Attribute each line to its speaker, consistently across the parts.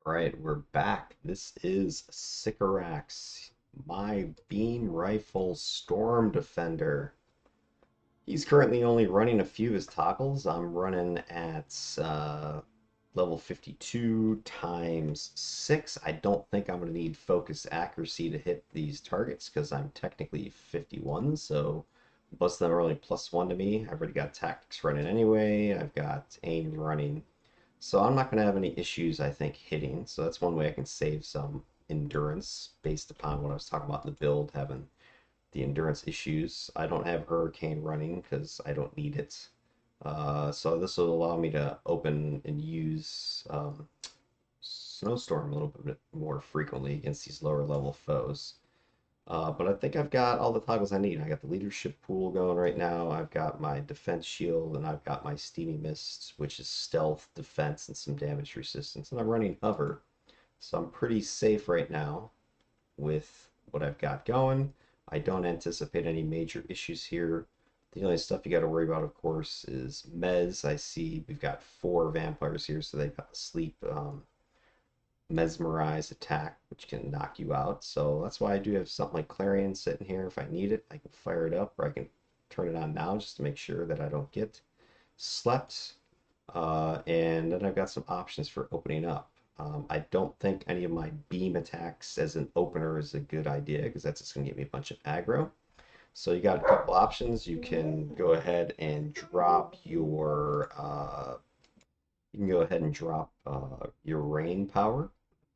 Speaker 1: All right, we're back. This is Sycorax, my beam rifle storm defender. He's currently only running a few of his toggles. I'm running at level 52 times 6. I don't think I'm going to need focus accuracy to hit these targets because I'm technically 51, so most of them are only +1 to me. I've already got tactics running anyway. I've got aim running. So I'm not going to have any issues, I think, hitting. So that's one way I can save some endurance based upon what I was talking about in the build, having the endurance issues. I don't have Hurricane running because I don't need it. So this will allow me to open and use Snowstorm a little bit more frequently against these lower level foes. But I think I've got all the toggles I need. I got the leadership pool going right now. I've got my defense shield, and I've got my steamy mist, which is stealth, defense, and some damage resistance. And I'm running hover, so I'm pretty safe right now with what I've got going. I don't anticipate any major issues here. The only stuff you got to worry about, of course, is Mez. I see we've got 4 vampires here, so they've got the sleep mesmerize attack, which can knock you out. So that's why I do have something like Clarion sitting here. If I need it, I can fire it up, or I can turn it on now just to make sure that I don't get slept. And then I've got some options for opening up. I don't think any of my beam attacks as an opener is a good idea because that's just going to get me a bunch of aggro. So you got a couple options. You can go ahead and drop your rain power.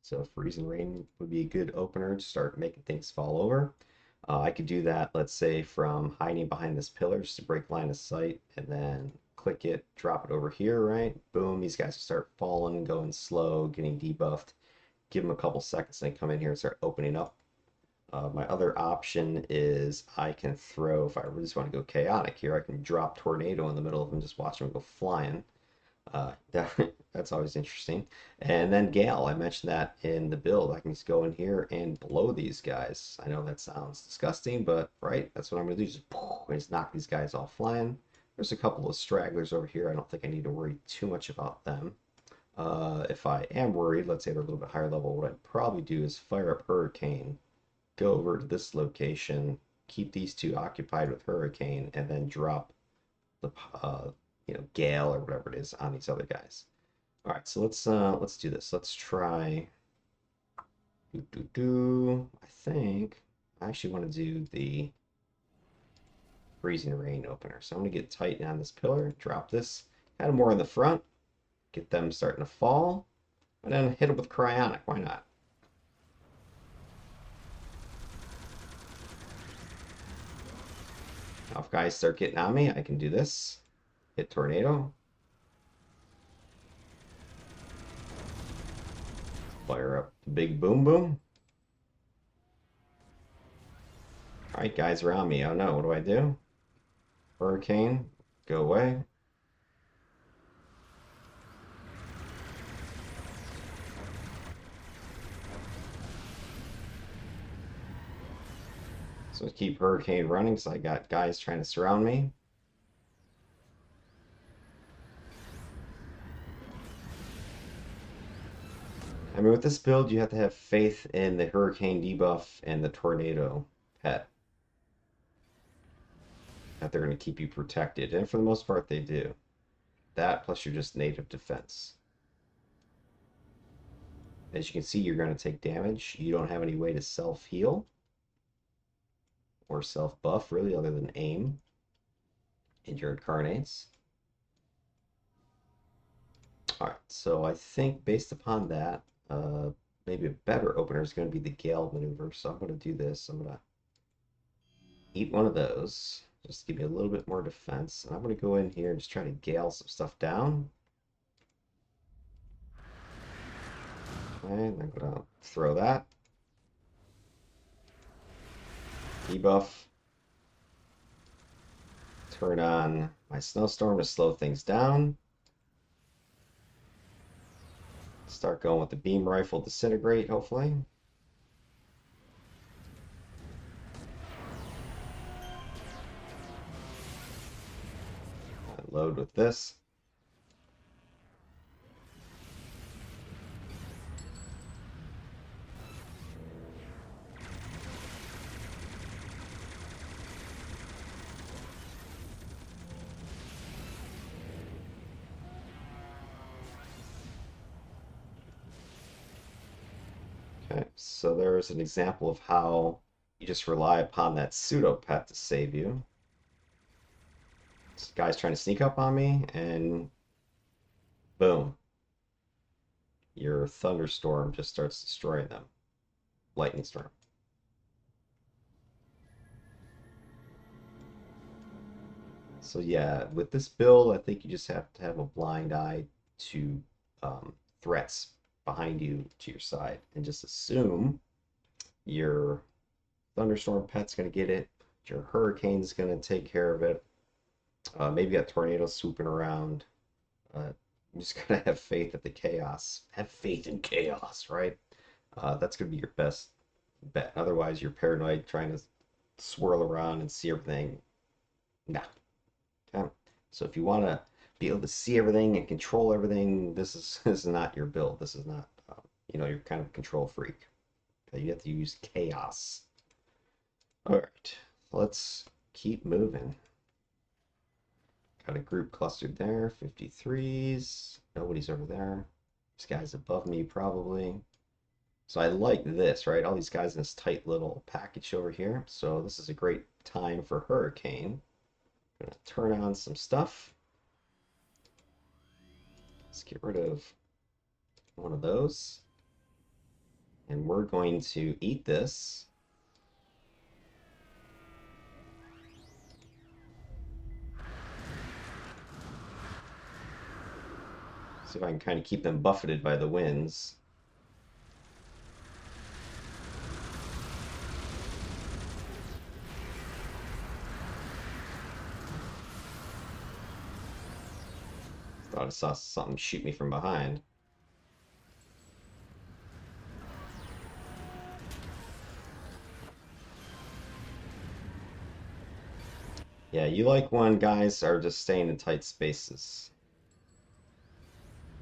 Speaker 1: So freezing rain would be a good opener to start making things fall over. I could do that, let's say, from hiding behind this pillar just to break line of sight, and then click it, drop it over here, right? Boom, these guys start falling, going slow, getting debuffed. Give them a couple seconds and they come in here and start opening up. My other option is I can throw, if I really just want to go chaotic here, I can drop Tornado in the middle of them, just watch them go flying. That's always interesting. And then Gale, I mentioned that in the build. I can just go in here and blow these guys. I know that sounds disgusting, but right, that's what I'm going to do. Just knock these guys all flying. There's a couple of stragglers over here. I don't think I need to worry too much about them. If I am worried, let's say they're a little bit higher level, what I'd probably do is fire up Hurricane, go over to this location, keep these two occupied with Hurricane, and then drop the Gale or whatever it is on these other guys. All right, so let's do this. Let's try. I think I actually want to do the freezing rain opener. So I'm gonna get tight on this pillar, drop this kind of more in the front, get them starting to fall, and then hit them with cryonic. Why not? Now if guys start getting on me, I can do this. Hit tornado. Fire up the big boom boom. All right, guys around me. Oh no, what do I do? Hurricane, go away. So keep Hurricane running, so I got guys trying to surround me. I mean, with this build, you have to have faith in the Hurricane debuff and the Tornado pet, that they're going to keep you protected. And for the most part, they do. That plus your just native defense. As you can see, you're going to take damage. You don't have any way to self-heal or self-buff, really, other than aim and your incarnates. All right, so I think based upon that, maybe a better opener is going to be the Gale maneuver. So I'm going to do this. I'm going to eat one of those, just to give me a little bit more defense. And I'm going to go in here and just try to Gale some stuff down. Okay, I'm going to throw that. Debuff. Turn on my snowstorm to slow things down. Start going with the beam rifle disintegrate, hopefully. Load with this. Okay, so there's an example of how you just rely upon that pseudo pet to save you. This guy's trying to sneak up on me, and boom, your thunderstorm just starts destroying them. Lightning storm. So yeah, with this build, I think you just have to have a blind eye to threats behind you to your side, and just assume your thunderstorm pet's gonna get it, your hurricane's gonna take care of it. Maybe you got tornadoes swooping around. You just gotta have faith at the chaos. Have faith in chaos, right? That's gonna be your best bet. Otherwise, you're paranoid trying to swirl around and see everything. Nah. Okay. So if you want to be able to see everything and control everything, this is not your build. This is not, you're kind of a control freak. Okay? You have to use chaos. All right, let's keep moving. Got a group clustered there, 53s. Nobody's over there. This guy's above me probably. So I like this, right? All these guys in this tight little package over here. So this is a great time for Hurricane. I'm gonna turn on some stuff. Let's get rid of one of those. And we're going to eat this. See if I can kind of keep them buffeted by the winds. Thought I saw something shoot me from behind. Yeah, you like when guys are just staying in tight spaces.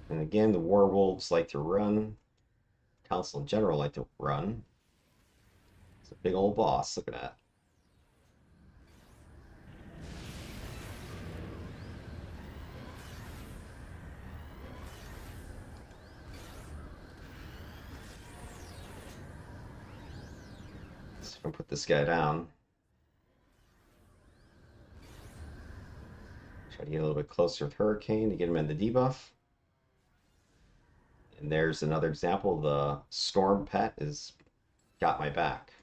Speaker 1: And again, the werewolves like to run. Council in general like to run. It's a big old boss. Look at that. So if I put this guy down, try to get a little bit closer with Hurricane to get him in the debuff. And there's another example. The Storm Pet is got my back.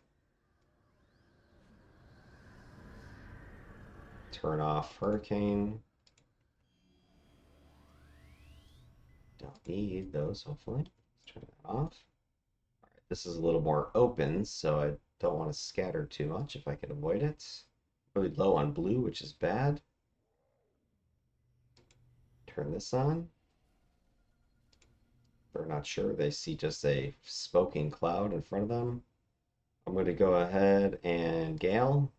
Speaker 1: Turn off Hurricane. Don't need those, hopefully. Let's turn that off. All right, this is a little more open, so I don't want to scatter too much if I can avoid it. Really low on blue, which is bad. Turn this on. They're not sure. They see just a smoking cloud in front of them. I'm going to go ahead and Gale.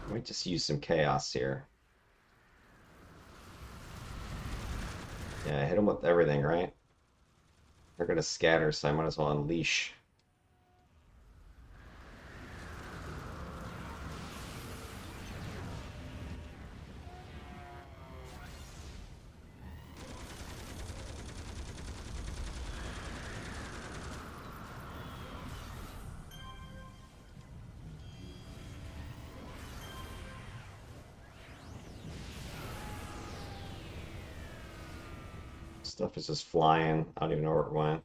Speaker 1: Might just use some chaos here. Yeah, hit them with everything, right? They're going to scatter, so I might as well unleash. Stuff is just flying. I don't even know where it went.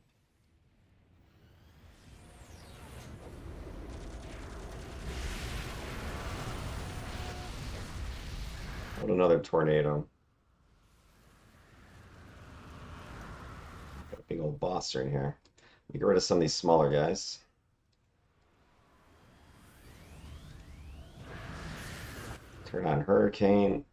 Speaker 1: What another tornado. Got a big old boss in here. Let me get rid of some of these smaller guys. Turn on Hurricane.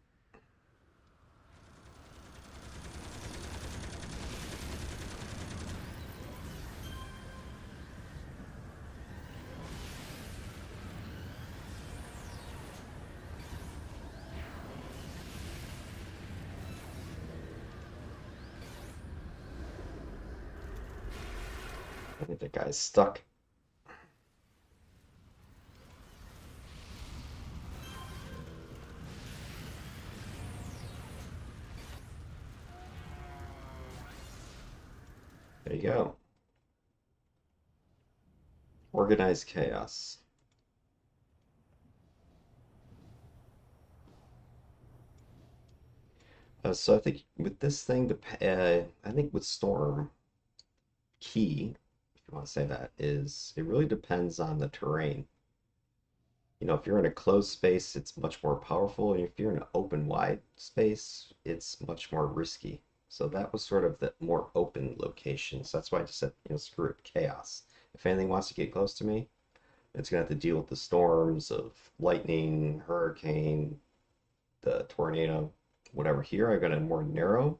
Speaker 1: I think that guy's stuck. There you go. Organized chaos. So I think with this thing, I think with Storm, key, if you want to say that, is it really depends on the terrain. You know, if you're in a closed space, it's much more powerful, and if you're in an open, wide space, it's much more risky. So that was sort of the more open location. So that's why I just said, screw it, chaos. If anything wants to get close to me, it's gonna have to deal with the storms of lightning, hurricane, the tornado, whatever. Here I got a more narrow.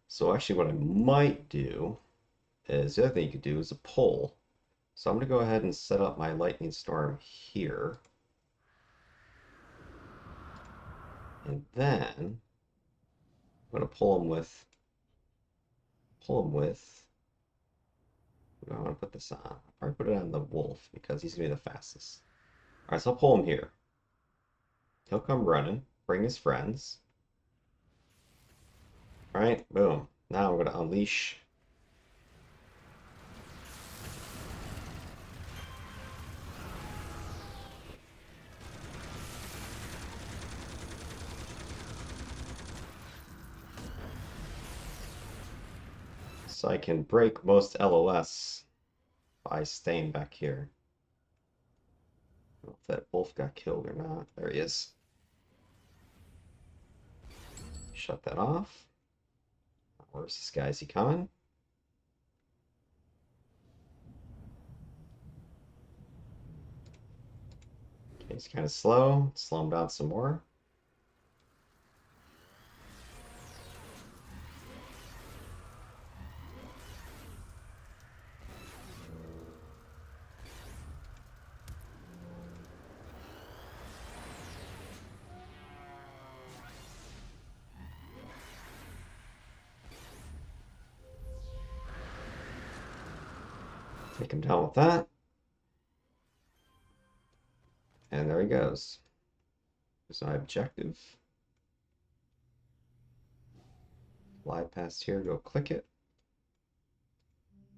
Speaker 1: So actually, what I might do is the other thing you could do is a pull. So I'm gonna go ahead and set up my lightning storm here. And then I'm going to pull him with, I want to put this on. I'll probably put it on the wolf because he's going to be the fastest. All right, so I'll pull him here. He'll come running, bring his friends. All right, boom. Now I'm going to unleash. So I can break most LOS by staying back here. I don't know if that wolf got killed or not. There he is. Shut that off. Where's this guy? Is he coming? Okay, he's kind of slow. Slow him down some more. Take him down with that. And there he goes. There's my objective. Fly past here, go click it.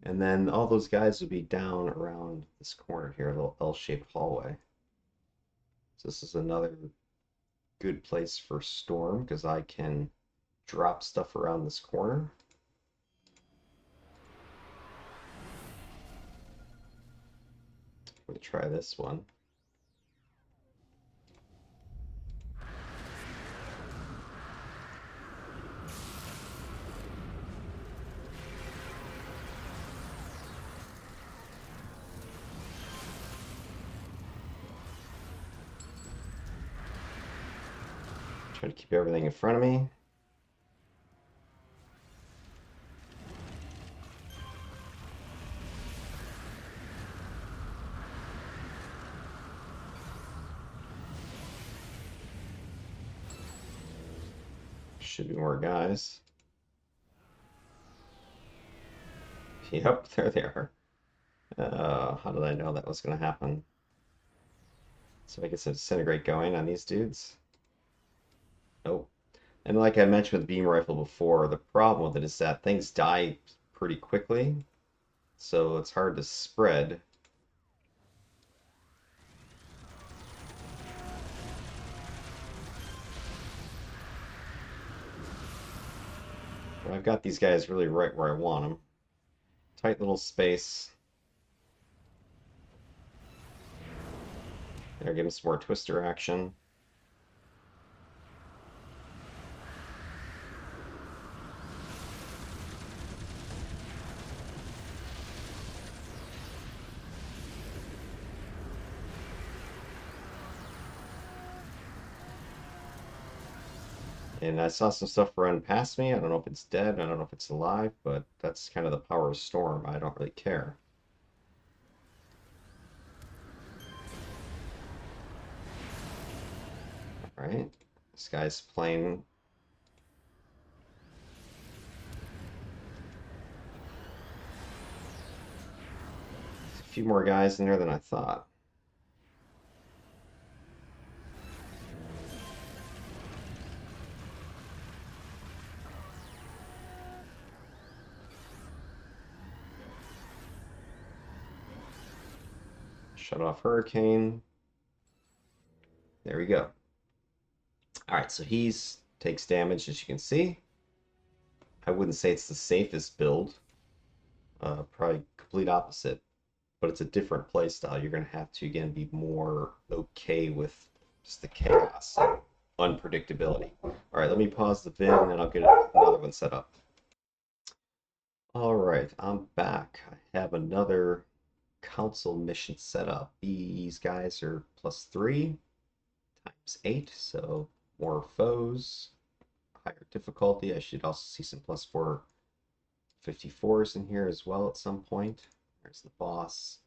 Speaker 1: And then all those guys will be down around this corner here, a little L-shaped hallway. So this is another good place for Storm because I can drop stuff around this corner. I'm going to try this one. Try to keep everything in front of me. Should be more guys. Yep, there they are. How did I know that was going to happen? So I get some disintegrate going on these dudes. Nope. And like I mentioned with the beam rifle before, the problem with it is that things die pretty quickly, so it's hard to spread. But I've got these guys really right where I want them. Tight little space. There, give them some more twister action. And I saw some stuff run past me. I don't know if it's dead. I don't know if it's alive, but that's kind of the power of Storm. I don't really care. All right. This guy's playing. There's a few more guys in there than I thought. Shut off Hurricane. There we go. All right, so he's takes damage, as you can see. I wouldn't say it's the safest build. Probably complete opposite, but it's a different play style. You're going to have to, again, be more okay with just the chaos and unpredictability. All right, let me pause the vid and then I'll get another one set up. All right, I'm back. I have another council mission set up. These guys are +3 times 8, so more foes, higher difficulty. I should also see some +4 54s in here as well at some point. There's the boss.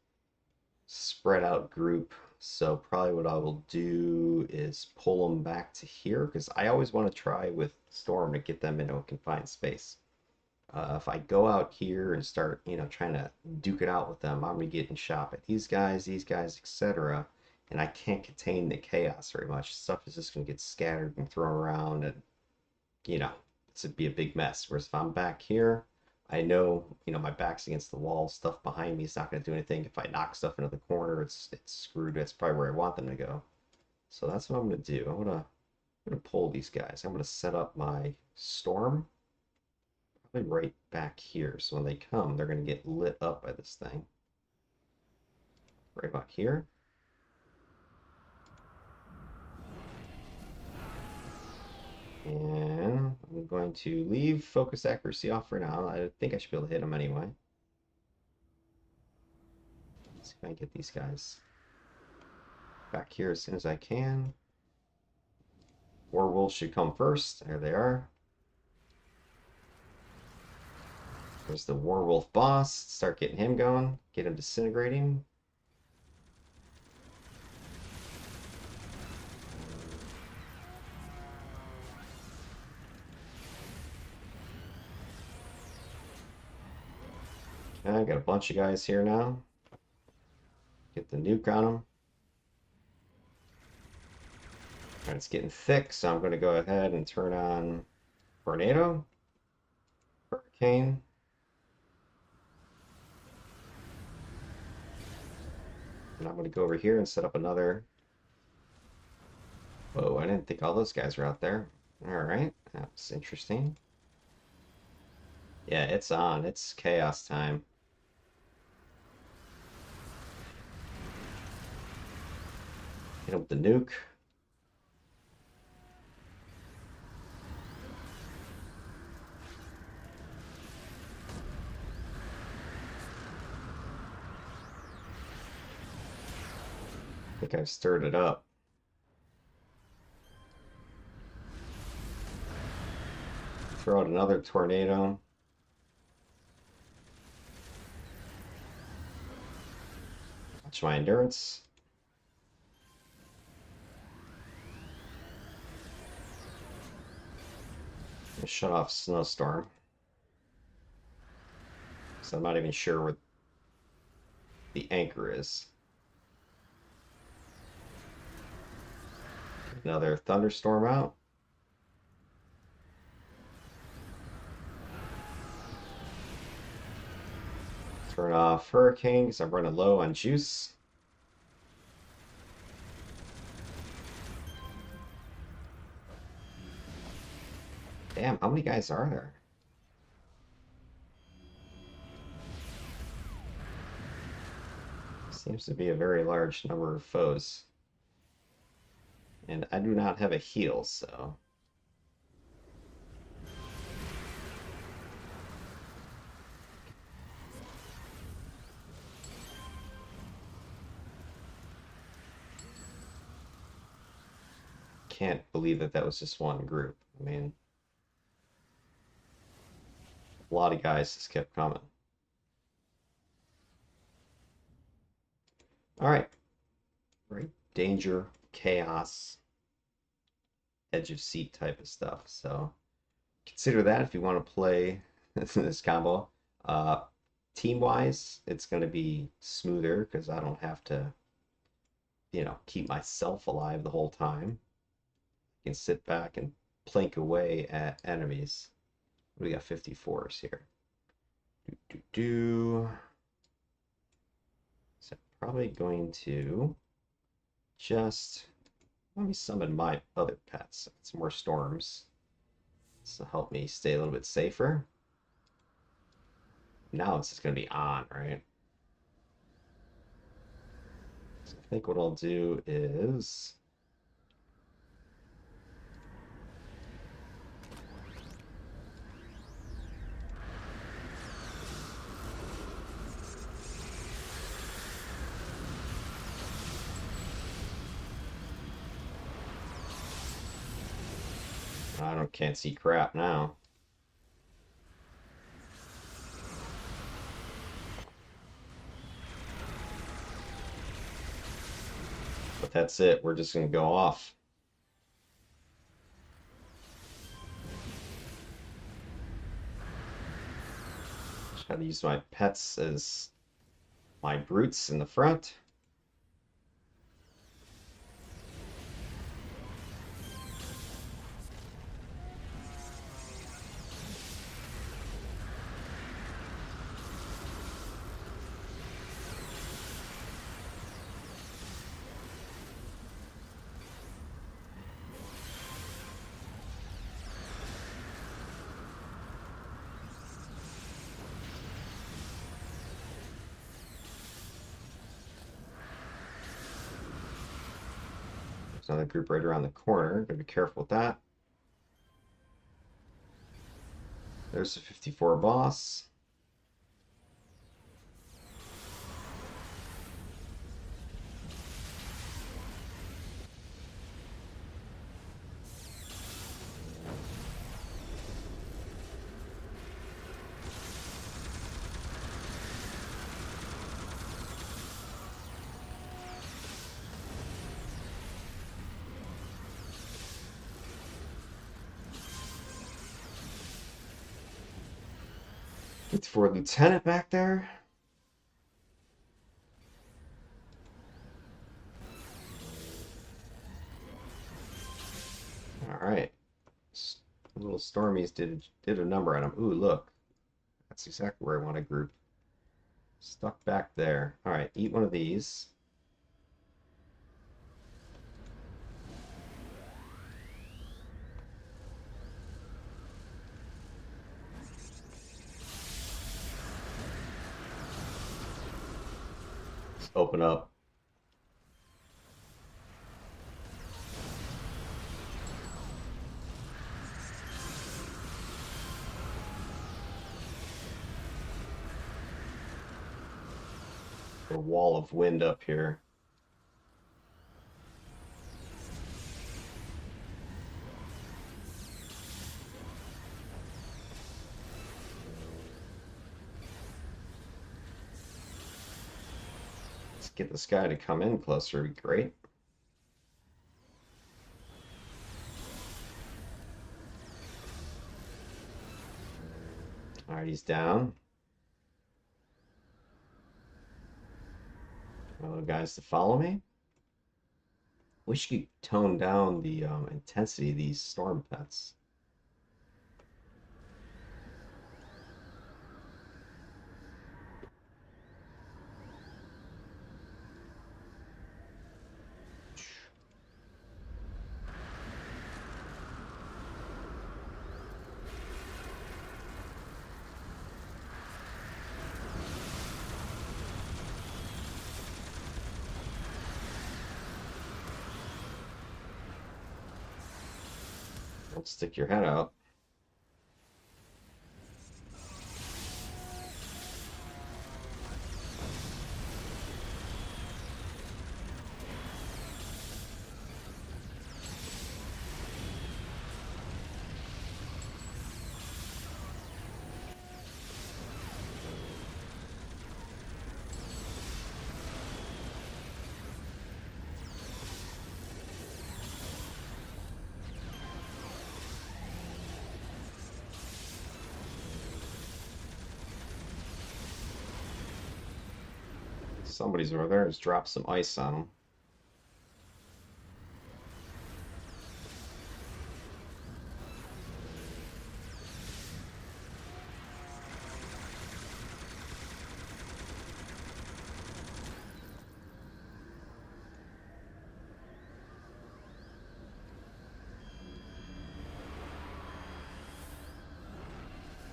Speaker 1: Spread out group. So probably what I will do is pull them back to here because I always want to try with Storm to get them into a confined space. If I go out here and start, trying to duke it out with them, I'm gonna get in shop at these guys, etc. And I can't contain the chaos very much. Stuff is just gonna get scattered and thrown around, and it'd be a big mess. Whereas if I'm back here, I know, my back's against the wall, stuff behind me is not gonna do anything. If I knock stuff into the corner, it's screwed. That's probably where I want them to go. So that's what I'm gonna do. I'm gonna pull these guys. I'm gonna set up my storm right back here. So when they come, they're going to get lit up by this thing. Right back here. And I'm going to leave focus accuracy off for now. I think I should be able to hit them anyway. Let's see if I can get these guys back here as soon as I can. Werewolves should come first. There they are. There's the werewolf boss. Start getting him going. Get him disintegrating. Okay, I got a bunch of guys here now. Get the nuke on them. Alright, it's getting thick, so I'm going to go ahead and turn on Tornado, Hurricane. And I'm going to go over here and set up another. Whoa, I didn't think all those guys were out there. Alright, that's interesting. Yeah, it's on. It's chaos time. Hit him with the nuke. I think I've stirred it up. Throw out another tornado. Watch my endurance. Shut off snowstorm. So I'm not even sure where the anchor is. Another thunderstorm out. Turn off hurricane because I'm running low on juice. Damn, how many guys are there? Seems to be a very large number of foes. And I do not have a heal, so... Can't believe that that was just one group. I mean... A lot of guys just kept coming. Alright. Right. Danger, chaos, edge of seat type of stuff. So consider that if you want to play this combo. Team-wise, it's going to be smoother because I don't have to, keep myself alive the whole time. I can sit back and plink away at enemies. We got 54s here. So probably going to just let me summon my other pets. Some more storms. This will help me stay a little bit safer. Now it's just going to be on, right? So I think what I'll do is can't see crap now. But that's it. We're just going to go off. Try to use my pets as my brutes in the front. There's another group right around the corner. Gotta be careful with that. There's the 54 boss. Get for Lieutenant back there. All right. Little Stormies did a number on him. Ooh, look. That's exactly where I want to group. Stuck back there. All right, eat one of these. Let's open up. A wall of wind up here. Let's get this guy to come in closer, would be great. All right, he's down. Other guys to follow me. We should tone down the intensity of these storm pets. Don't stick your head out. Somebody's over there. Just drop some ice on them.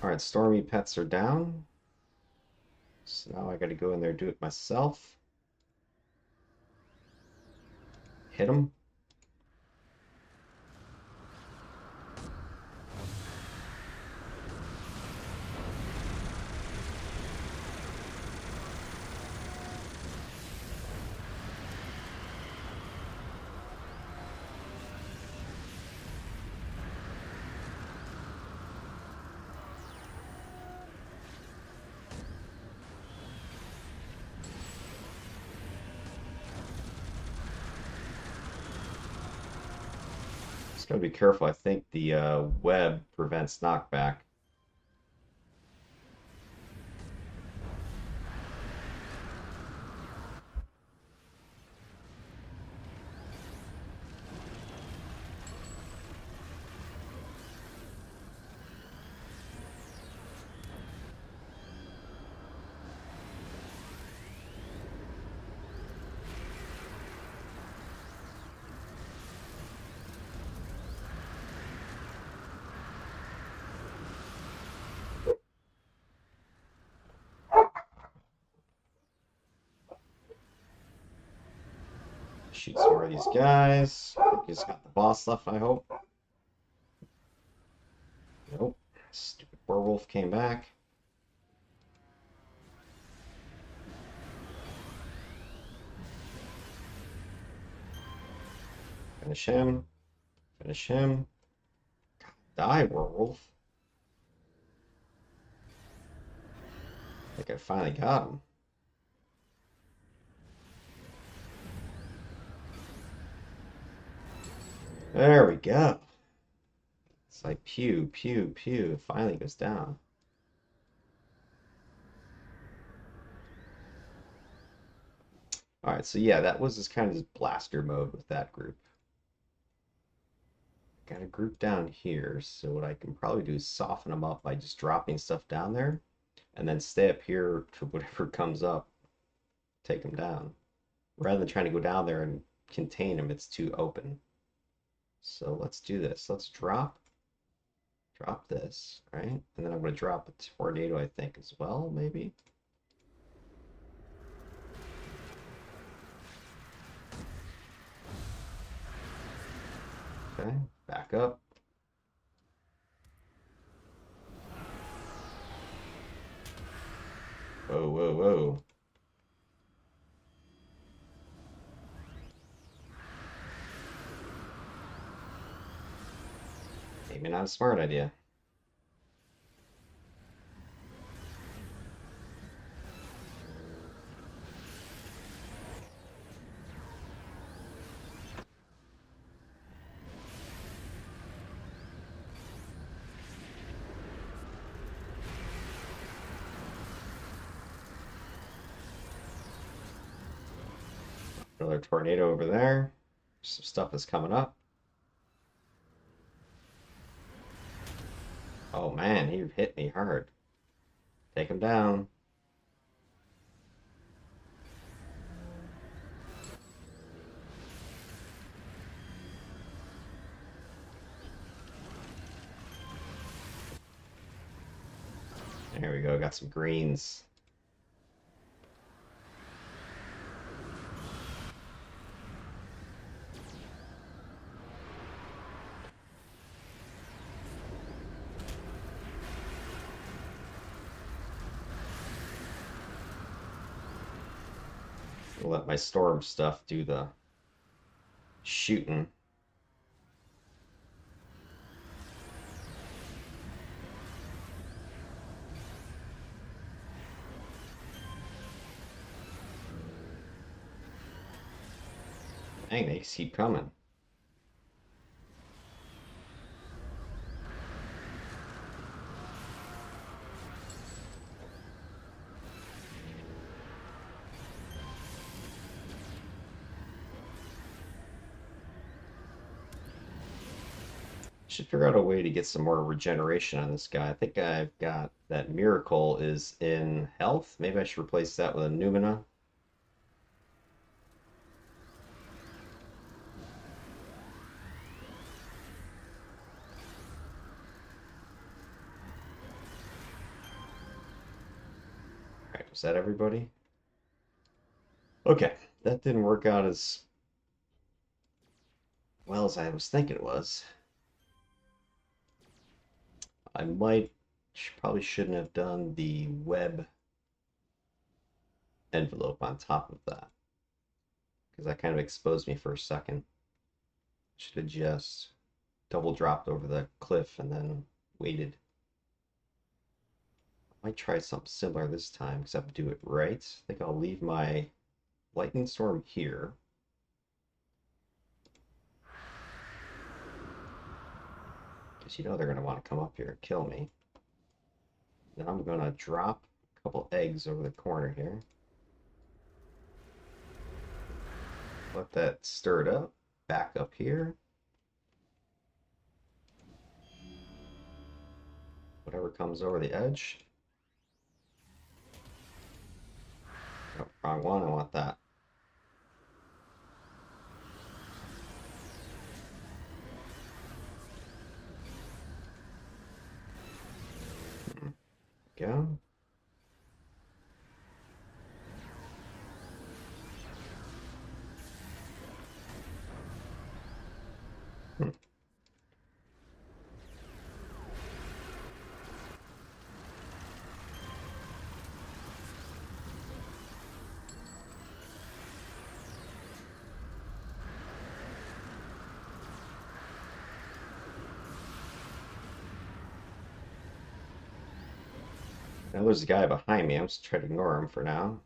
Speaker 1: Alright, Stormy pets are down. So now I gotta go in there and do it myself. Hit him. Just gotta be careful. I think the web prevents knockback. Shoot some more of these guys. He's got the boss left, I hope. Nope. Stupid werewolf came back. Finish him. Finish him. Die, werewolf. I think I finally got him. There we go. It's like pew, pew, pew. It finally goes down. Alright, so yeah, that was just kind of just blaster mode with that group. Got a group down here, so what I can probably do is soften them up by just dropping stuff down there, and then stay up here to whatever comes up, take them down. Rather than trying to go down there and contain them, it's too open. So let's do this. Let's drop this, right? And then I'm going to drop a tornado, I think, as well, maybe. Okay, back up. Whoa, whoa, whoa. Maybe not a smart idea. Another tornado over there. Some stuff is coming up. Oh man, he hit me hard. Take him down. There we go, got some greens. I'll let my storm stuff do the shooting. Dang, they just keep coming. Should figure out a way to get some more regeneration on this guy. I think I've got that miracle is in health. Maybe I should replace that with a Numina. Is that everybody? Okay, that didn't work out as well as I was thinking it was. I probably shouldn't have done the web envelope on top of that, because that kind of exposed me for a second. Should have just double dropped over the cliff and then waited. I might try something similar this time because I have to do it right. I think I'll leave my lightning storm here. Because you know they're going to want to come up here and kill me. Then I'm going to drop a couple eggs over the corner here. Let that stir it up. Back up here. Whatever comes over the edge. Oh, wrong one. I want that. Go. Now there's a guy behind me. I'm just trying to ignore him for now.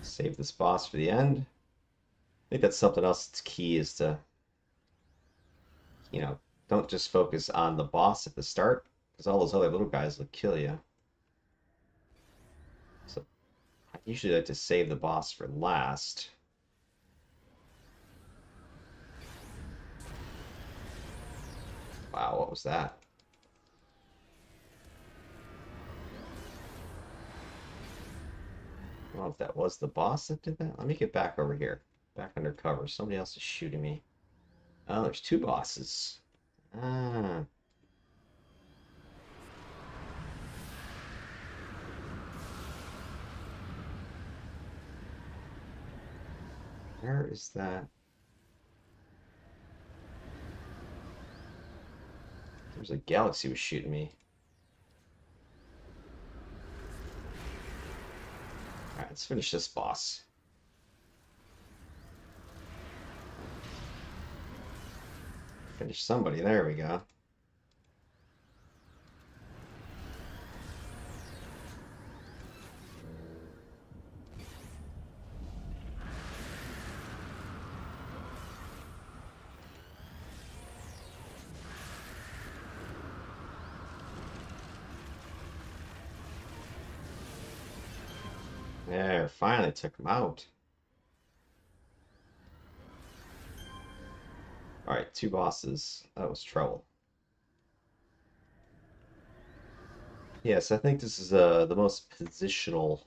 Speaker 1: Save this boss for the end. I think that's something else that's key is to, don't just focus on the boss at the start, because all those other little guys will kill you. So I usually like to save the boss for last. Wow, what was that? I don't know if that was the boss that did that. Let me get back over here. Back under cover. Somebody else is shooting me. Oh, there's two bosses. Ah. Where is that? There's a galaxy was shooting me. Alright, let's finish this boss. Finish somebody. There we go. There, finally took him out. Alright, two bosses. That was trouble. Yes, I think this is the most positional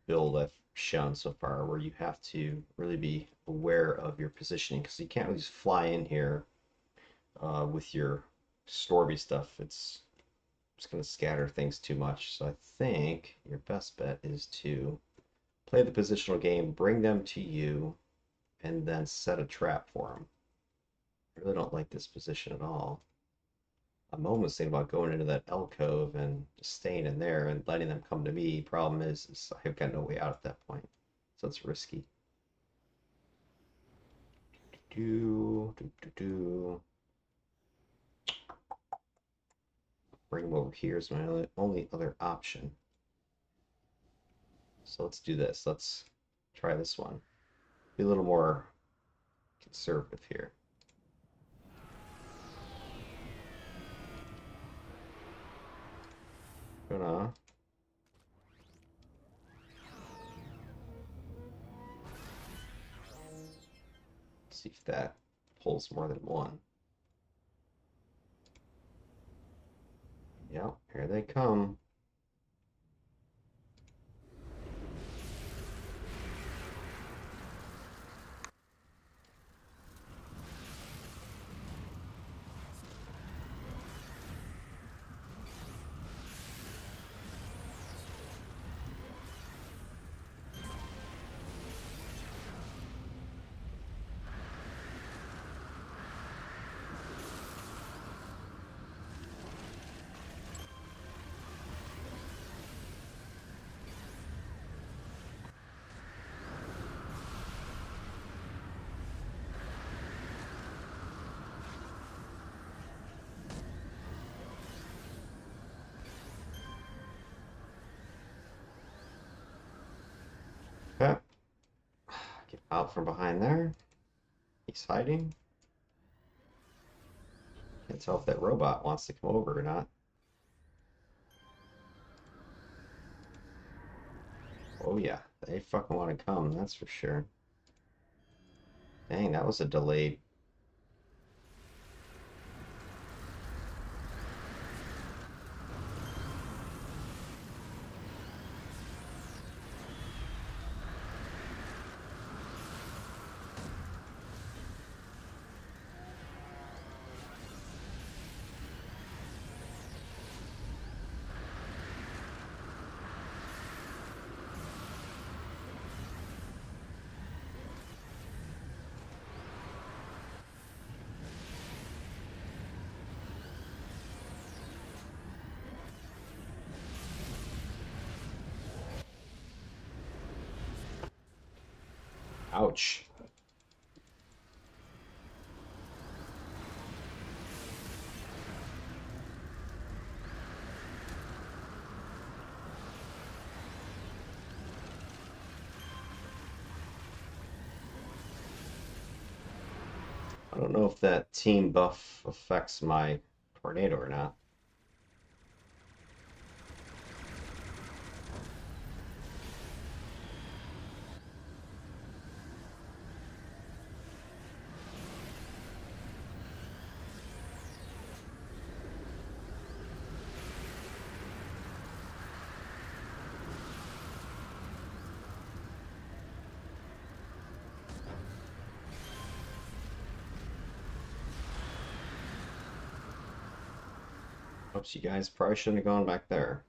Speaker 1: build I've shown so far, where you have to really be aware of your positioning, because you can't really just fly in here with your Stormy stuff. It's going to scatter things too much. So I think your best bet is to play the positional game, bring them to you, and then set a trap for them. I really don't like this position at all. I'm almost thinking about going into that alcove and just staying in there and letting them come to me. Problem is I've got no way out at that point, so it's risky. Bring them over here is my only other option. So let's do this. Let's try this one. Be a little more conservative here. Gonna see if that pulls more than one. Yep, here they come. Get out from behind there. He's hiding. Can't tell if that robot wants to come over or not. Oh yeah, they fucking want to come, that's for sure. Dang, that was a delayed. Ouch. I don't know if that team buff affects my tornado or not. Oops, you guys probably shouldn't have gone back there.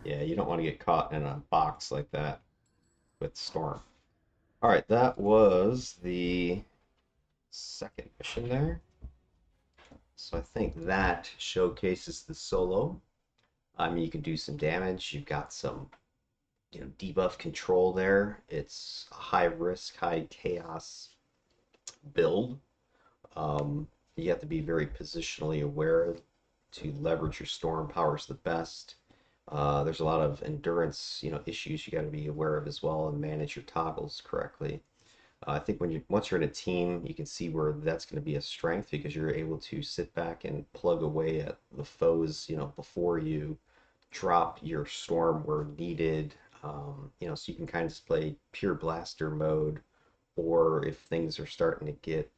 Speaker 1: Yeah, you don't want to get caught in a box like that with Storm. All right, that was the second mission there. So I think that showcases the solo. I mean, you can do some damage. You've got some, debuff control there. It's a high risk, high chaos build. You have to be very positionally aware to leverage your storm powers the best. There's a lot of endurance, issues you got to be aware of as well and manage your toggles correctly. I think once you're in a team, you can see where that's going to be a strength because you're able to sit back and plug away at the foes, before you drop your storm where needed. So you can kind of just play pure blaster mode, or if things are starting to get,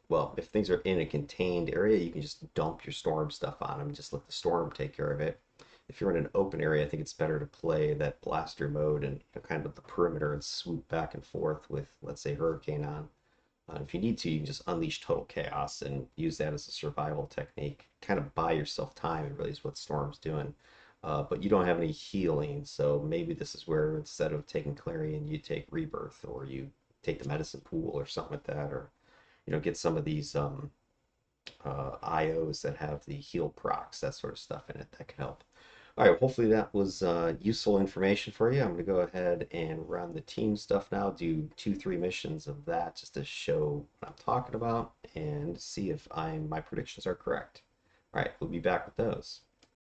Speaker 1: well, if things are in a contained area, you can just dump your storm stuff on them, just let the storm take care of it. If you're in an open area, I think it's better to play that blaster mode and kind of the perimeter and swoop back and forth with, let's say, Hurricane on. If you need to, you can just unleash total chaos and use that as a survival technique. Kind of buy yourself time, it really is what Storm's doing. But you don't have any healing, so maybe this is where instead of taking Clarion, you take Rebirth, or you take the Medicine Pool, or something like that, or get some of these IOs that have the heal procs, that sort of stuff in it that can help. All right, hopefully that was useful information for you. I'm going to go ahead and run the team stuff now, do 2, 3 missions of that just to show what I'm talking about and see if my predictions are correct. All right, we'll be back with those.